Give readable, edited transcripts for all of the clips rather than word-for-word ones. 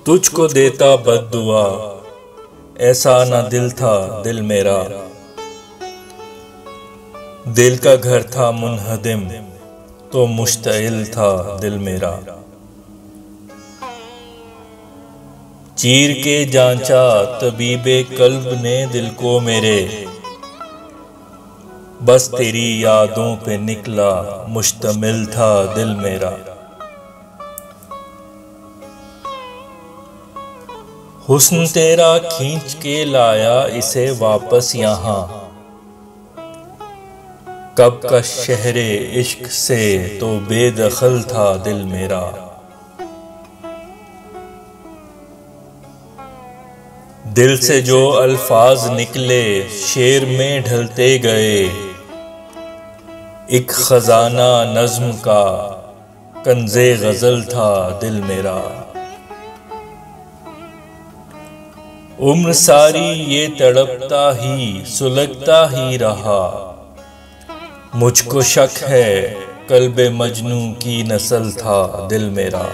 तुझको देता बद्दुआ, ऐसा ना दिल था दिल मेरा। दिल का घर था मुनहदिम, तो मुश्तइल था दिल मेरा। चीर के जांचा तबीबे कल्ब ने दिल को मेरे, बस तेरी यादों पे निकला मुश्तमिल था दिल मेरा। हुस्न तेरा खींच के लाया इसे वापस यहाँ, कब का शहरे इश्क से तो बेदखल था दिल मेरा। दिल से जो अल्फाज निकले शेर में ढलते गए, एक खजाना नज्म का कंज़े गजल था दिल मेरा। उम्र सारी ये तड़पता ही सुलगता ही रहा, मुझको शक है कल्बे मजनू की नस्ल था दिल मेरा।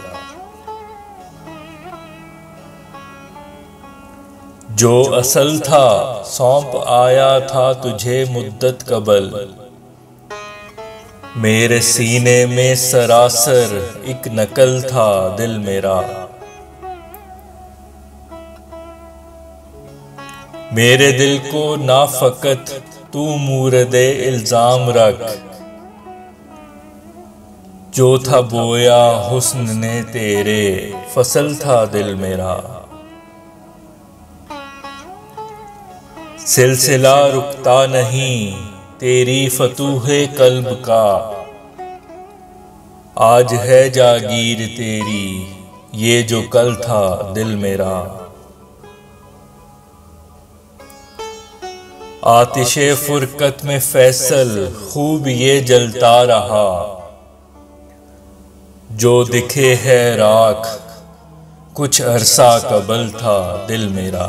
जो असल था सौंप आया था तुझे मुद्दत कबल, मेरे सीने में सरासर एक नकल था दिल मेरा। मेरे दिल को ना फकत तू मूरदे इल्जाम रख, जो था बोया हुस्न ने तेरे फसल था दिल मेरा। सिलसिला रुकता नहीं तेरी फतूहे कल्ब का, आज है जागीर तेरी ये जो कल था दिल मेरा। आतिशे फुरकत में फैसल खूब ये जलता रहा, जो दिखे है राख कुछ अरसा कबल था दिल मेरा।